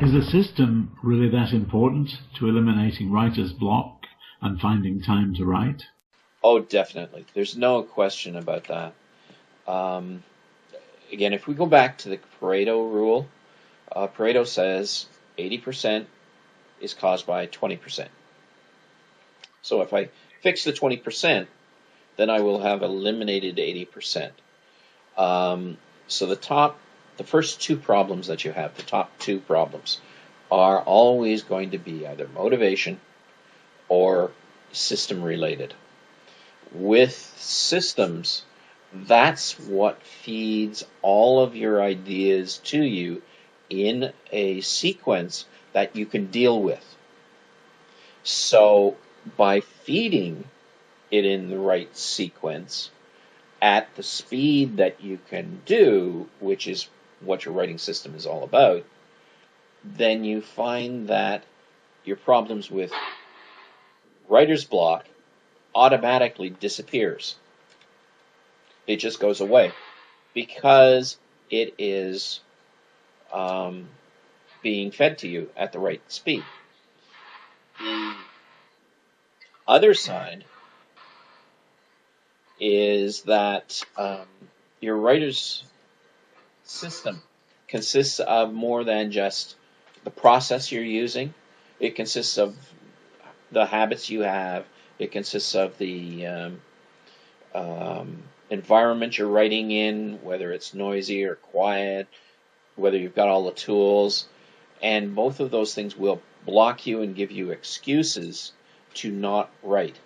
Is a system really that important to eliminating writer's block and finding time to write? Oh, definitely. There's no question about that. Again, if we go back to the Pareto rule, Pareto says 80% is caused by 20%. So if I fix the 20%, then I will have eliminated 80%. So the first two problems that you have, the top two problems, are always going to be either motivation or system related. With systems, that's what feeds all of your ideas to you in a sequence that you can deal with. So by feeding it in the right sequence at the speed that you can do, which is what your writing system is all about, then you find that your problems with writer's block automatically disappears. It just goes away because it is being fed to you at the right speed. The other side is that your writer's system consists of more than just the process you're using. It consists of the habits you have. It consists of the environment you're writing in, whether it's noisy or quiet, whether you've got all the tools. And both of those things will block you and give you excuses to not write.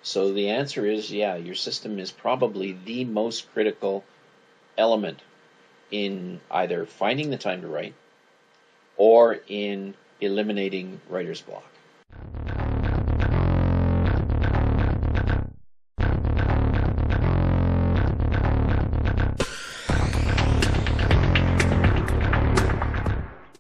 So the answer is, yeah, your system is probably the most critical element in either finding the time to write or in eliminating writer's block.